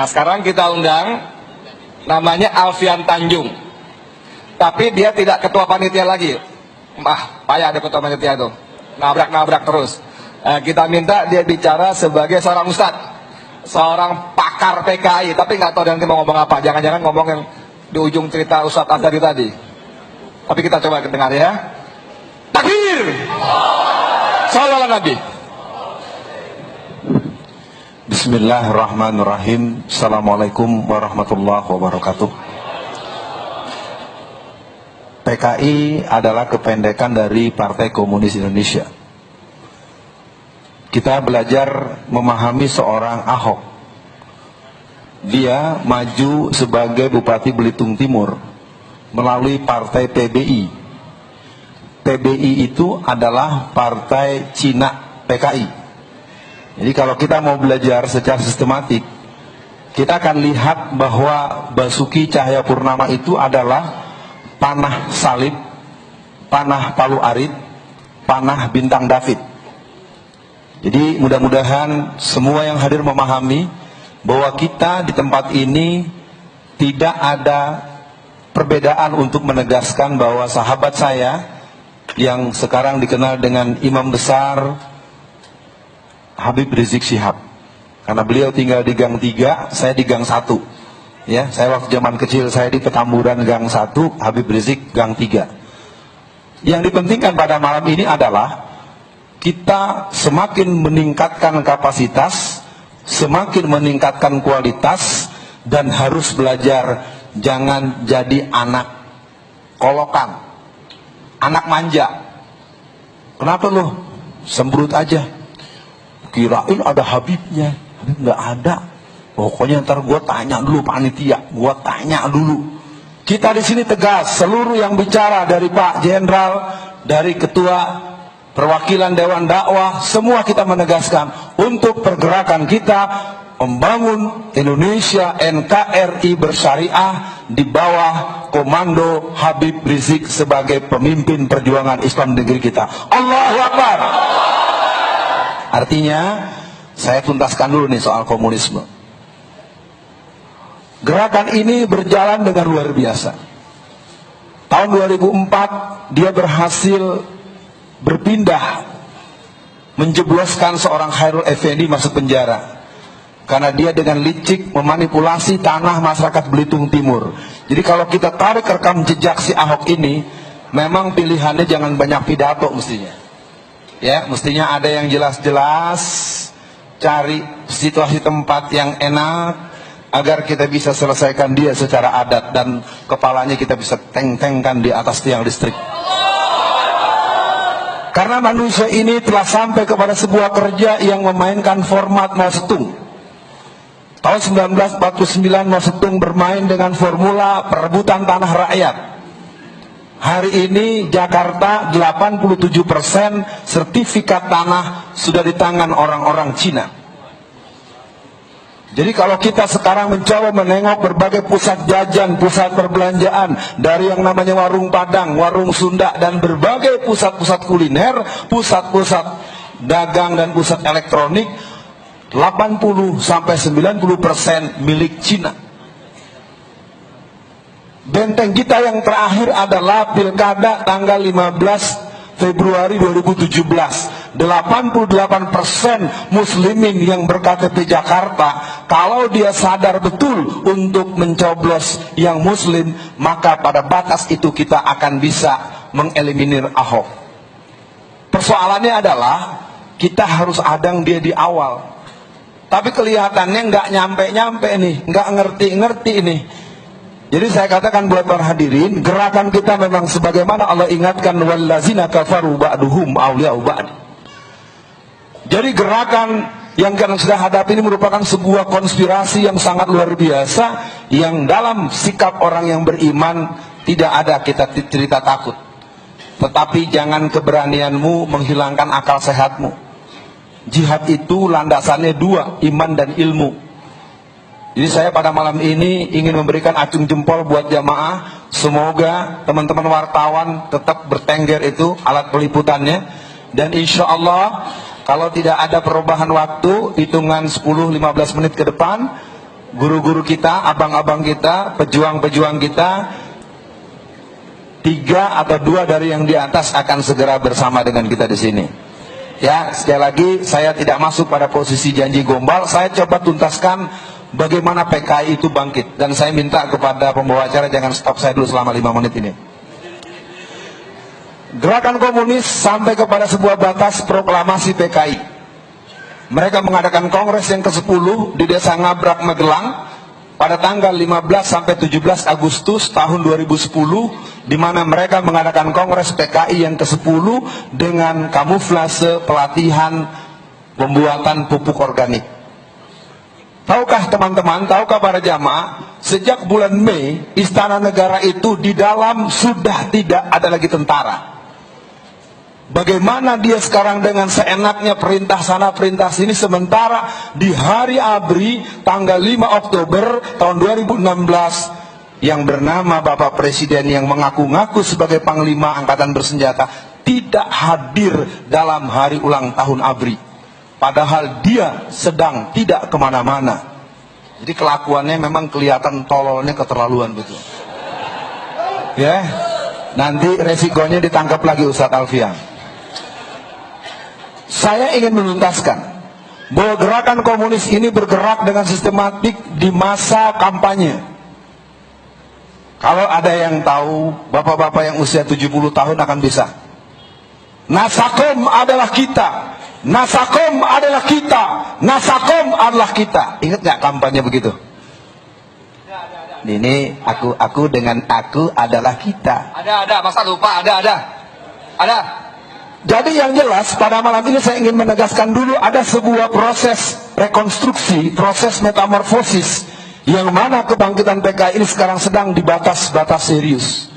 Nah, sekarang kita undang, namanya Alfian Tanjung. Tapi dia tidak ketua panitia lagi. Payah ada ketua panitia itu. Nabrak-nabrak terus. Kita minta dia bicara sebagai seorang ustadz, seorang pakar PKI. Tapi nggak tahu nanti mau ngomong apa. Jangan-jangan ngomong yang di ujung cerita Ustadz Azhari tadi. Tapi kita coba dengar ya. Takbir! Sallallahu Nabi. Bismillahirrahmanirrahim. Assalamualaikum warahmatullahi wabarakatuh. PKI adalah kependekan dari Partai Komunis Indonesia. Kita belajar memahami seorang Ahok. Dia maju sebagai Bupati Belitung Timur melalui partai PBI. PBI itu adalah partai Cina PKI. Jadi kalau kita mau belajar secara sistematik, kita akan lihat bahwa Basuki Cahayapurnama itu adalah panah salib, panah palu arit, panah bintang David. Jadi mudah-mudahan semua yang hadir memahami bahwa kita di tempat ini tidak ada perbedaan untuk menegaskan bahwa sahabat saya yang sekarang dikenal dengan Imam Besar Habib Rizik Syihab, karena beliau tinggal di Gang 3, saya di Gang 1. Ya, saya waktu zaman kecil saya di Petamburan Gang 1, Habib Rizik Gang 3. Yang dipentingkan pada malam ini adalah kita semakin meningkatkan kapasitas, semakin meningkatkan kualitas, dan harus belajar jangan jadi anak kolokan, anak manja. Kenapa lo sembrut aja? Kirain ada Habibnya. Habib nggak ada. Pokoknya ntar gue tanya dulu panitia, gue tanya dulu. Kita di sini tegas, seluruh yang bicara dari Pak Jenderal, dari Ketua Perwakilan Dewan Dakwah, semua kita menegaskan untuk pergerakan kita membangun Indonesia NKRI bersyariah di bawah komando Habib Rizik sebagai pemimpin perjuangan Islam negeri kita. Allahu Akbar. Artinya, saya tuntaskan dulu nih soal komunisme. Gerakan ini berjalan dengan luar biasa. Tahun 2004 dia berhasil berpindah, menjebloskan seorang Khairul Effendi masuk penjara karena dia dengan licik memanipulasi tanah masyarakat Belitung Timur. Jadi kalau kita tarik rekam jejak si Ahok ini, memang pilihannya jangan banyak pidato mestinya. Ya, mestinya ada yang jelas-jelas, cari situasi tempat yang enak agar kita bisa selesaikan dia secara adat dan kepalanya kita bisa teng-tengkan di atas tiang listrik. Karena manusia ini telah sampai kepada sebuah kerja yang memainkan format Mao Zedong. Tahun 1949 Mao Zedong bermain dengan formula perebutan tanah rakyat. Hari ini Jakarta 87% sertifikat tanah sudah di tangan orang-orang Cina. Jadi kalau kita sekarang mencoba menengok berbagai pusat jajan, pusat perbelanjaan, dari yang namanya warung Padang, warung Sunda, dan berbagai pusat-pusat kuliner, pusat-pusat dagang dan pusat elektronik, 80-90% milik Cina. Benteng kita yang terakhir adalah pilkada tanggal 15 Februari 2017. 88% muslimin yang berKTP Jakarta, kalau dia sadar betul untuk mencoblos yang muslim, maka pada batas itu kita akan bisa mengeliminir Ahok. Persoalannya adalah kita harus adang dia di awal. Tapi kelihatannya nggak nyampe-nyampe nih, nggak ngerti-ngerti nih. Jadi saya katakan buat para hadirin, gerakan kita memang sebagaimana Allah ingatkan, wallazina kafaru ba'duhum awliya'u ba'd. Jadi gerakan yang kita sedang hadapi ini merupakan sebuah konspirasi yang sangat luar biasa, yang dalam sikap orang yang beriman tidak ada kita cerita takut. Tetapi jangan keberanianmu menghilangkan akal sehatmu. Jihad itu landasannya dua, iman dan ilmu. Jadi saya pada malam ini ingin memberikan acung jempol buat jamaah. Semoga teman-teman wartawan tetap bertengger itu alat peliputannya. Dan insya Allah kalau tidak ada perubahan waktu, hitungan 10-15 menit ke depan, guru-guru kita, abang-abang kita, pejuang-pejuang kita, 3 atau 2 dari yang di atas akan segera bersama dengan kita di sini. Ya, sekali lagi saya tidak masuk pada posisi janji gombal, saya coba tuntaskan bagaimana PKI itu bangkit. Dan saya minta kepada pembawa acara jangan stop saya dulu selama 5 menit ini. Gerakan komunis sampai kepada sebuah batas proklamasi PKI. Mereka mengadakan kongres yang ke-10 di Desa Ngabrak, Magelang pada tanggal 15 sampai 17 Agustus tahun 2010, di mana mereka mengadakan kongres PKI yang ke-10 dengan kamuflase pelatihan pembuatan pupuk organik. Tahukah teman-teman, tahukah para jamaah, sejak bulan Mei Istana Negara itu di dalam sudah tidak ada lagi tentara. Bagaimana dia sekarang dengan seenaknya perintah sana perintah sini, sementara di hari ABRI tanggal 5 Oktober tahun 2016 yang bernama Bapak Presiden yang mengaku-ngaku sebagai Panglima Angkatan Bersenjata tidak hadir dalam hari ulang tahun ABRI, padahal dia sedang tidak kemana-mana. Jadi kelakuannya memang kelihatan tololnya keterlaluan betul. Ya, nanti resikonya ditangkap lagi Ustadz Alfian. Saya ingin menuntaskan bahwa gerakan komunis ini bergerak dengan sistematik di masa kampanye. Kalau ada yang tahu, bapak-bapak yang usia 70 tahun akan bisa. Nasakom adalah kita, Nasakom adalah kita, Nasakom adalah kita. Ingat gak kampanye begitu? Ini aku dengan aku adalah kita. Ada, masa lupa, ada. Jadi yang jelas pada malam ini saya ingin menegaskan dulu ada sebuah proses rekonstruksi, proses metamorfosis yang mana kebangkitan PKI ini sekarang sedang di batas-batas serius.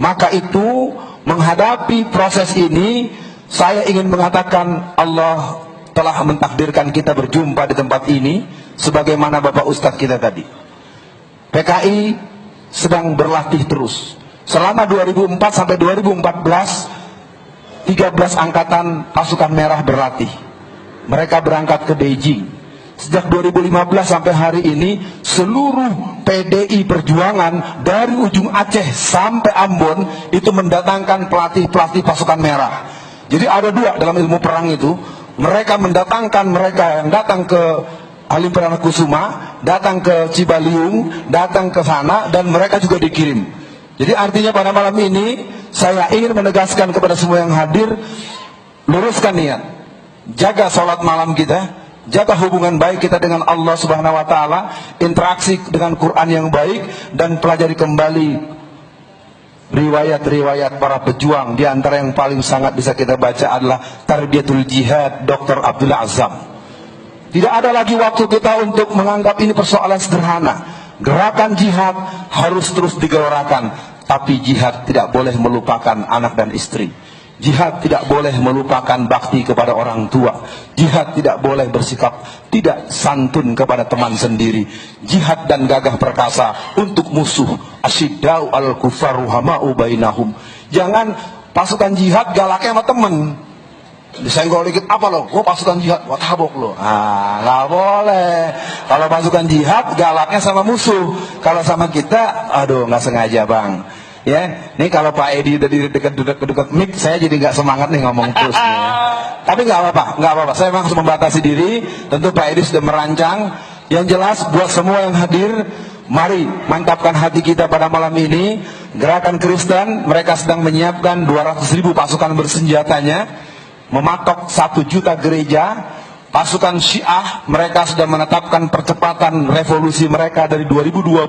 Maka itu menghadapi proses ini saya ingin mengatakan Allah telah mentakdirkan kita berjumpa di tempat ini sebagaimana Bapak Ustadz kita tadi. PKI sedang berlatih terus. Selama 2004 sampai 2014 13 angkatan pasukan merah berlatih. Mereka berangkat ke Beijing. Sejak 2015 sampai hari ini seluruh PDI Perjuangan dari ujung Aceh sampai Ambon itu mendatangkan pelatih-pelatih pasukan merah. Jadi ada 2 dalam ilmu perang itu. Mereka mendatangkan mereka yang datang ke Halim Perdana Kusuma, datang ke Cibaliung, datang ke sana, dan mereka juga dikirim. Jadi artinya pada malam ini saya ingin menegaskan kepada semua yang hadir, luruskan niat, jaga sholat malam kita, jaga hubungan baik kita dengan Allah Subhanahu Wa Taala, interaksi dengan Quran yang baik, dan pelajari kembali riwayat-riwayat para pejuang. Di antara yang paling sangat bisa kita baca adalah Tarbiyatul Jihad Dr. Abdullah Azzam. Tidak ada lagi waktu kita untuk menganggap ini persoalan sederhana. Gerakan jihad harus terus digelorakan, tapi jihad tidak boleh melupakan anak dan istri. Jihad tidak boleh melupakan bakti kepada orang tua. Jihad tidak boleh bersikap tidak santun kepada teman sendiri. Jihad dan gagah perkasa untuk musuh. Asyiddau al-kufaru hama'u bainahum. Jangan pasukan jihad galaknya sama temen. Disenggol dikit, apa lo? Gue pasukan jihad, wah tabok lo. Nggak boleh. Kalau pasukan jihad galaknya sama musuh. Kalau sama kita, aduh nggak sengaja bang. Ya, ini kalau Pak Edi udah di dekat mic, saya jadi nggak semangat nih ngomong terus. Ya. Tapi nggak apa-apa. Saya memang harus membatasi diri. Tentu Pak Edi sudah merancang. Yang jelas buat semua yang hadir, mari mantapkan hati kita pada malam ini. Gerakan Kristen, mereka sedang menyiapkan 200.000 pasukan bersenjatanya, mematok 1 juta gereja. Pasukan Syiah, mereka sudah menetapkan percepatan revolusi mereka dari 2020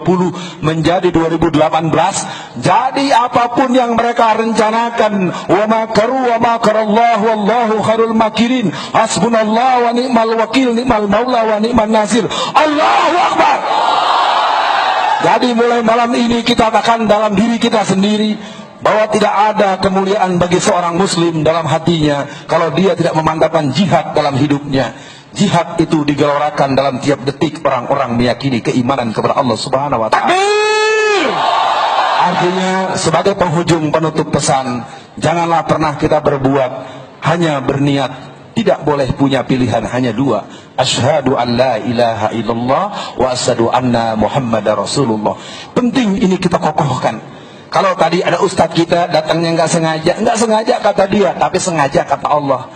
menjadi 2018. Jadi apapun yang mereka rencanakan, wa makaru wa makarallahu wallahu khairul makirin, hasbunallahu wa ni'mal wakil, ni'mal maula wa ni'man nasir. Allahu Akbar. Jadi mulai malam ini kita katakan dalam diri kita sendiri bahwa tidak ada kemuliaan bagi seorang muslim dalam hatinya kalau dia tidak memantapkan jihad dalam hidupnya. Jihad itu digelorakan dalam tiap detik orang-orang meyakini keimanan kepada Allah Subhanahu wa taala. Takbir! Artinya sebagai penghujung penutup pesan, janganlah pernah kita berbuat hanya berniat tidak boleh punya pilihan hanya dua. Asyhadu an la ilaha illallah wa asyhadu anna Muhammadar Rasulullah. Penting ini kita kokohkan. Kalau tadi ada ustadz kita datangnya nggak sengaja kata dia, tapi sengaja kata Allah.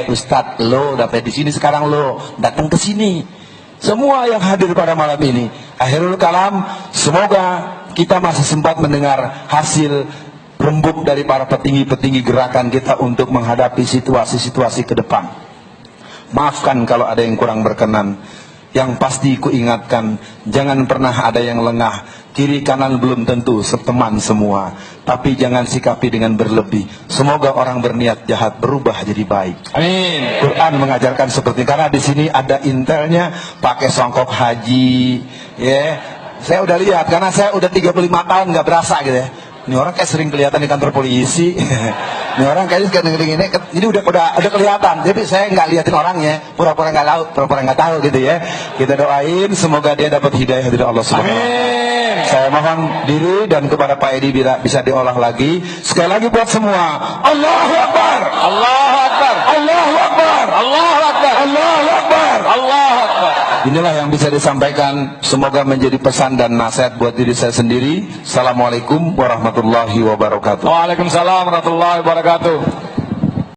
Ustadz, lo dapat di sini sekarang, lo datang ke sini. Semua yang hadir pada malam ini, akhirul kalam, semoga kita masih sempat mendengar hasil rembuk dari para petinggi-petinggi gerakan kita untuk menghadapi situasi-situasi ke depan. Maafkan kalau ada yang kurang berkenan. Yang pasti ku ingatkan, jangan pernah ada yang lengah. Kiri kanan belum tentu seteman semua, tapi jangan sikapi dengan berlebih. Semoga orang berniat jahat berubah jadi baik. Amin. Quran mengajarkan seperti itu. Karena di sini ada intelnya, pakai songkok haji, ya. Saya udah lihat, karena saya udah 35 tahun nggak berasa gitu ya. Ini orang kayak sering kelihatan di kantor polisi. Ini orang kayaknya gini, ini udah kelihatan. Tapi saya nggak liatin orangnya, pura-pura nggak tahu gitu ya. Kita doain semoga dia dapat hidayah dari Allah Subhanahu wa Ta'ala. Saya mohon diri dan kepada Pak Edi bisa diolah lagi. Sekali lagi buat semua. Allahu Akbar. Allahu Akbar. Allahu Akbar. Allahu Akbar. Allahu Akbar. Allahu Akbar. Inilah yang bisa disampaikan. Semoga menjadi pesan dan nasihat buat diri saya sendiri. Assalamualaikum warahmatullahi wabarakatuh. Waalaikumsalam warahmatullahi wabarakatuh.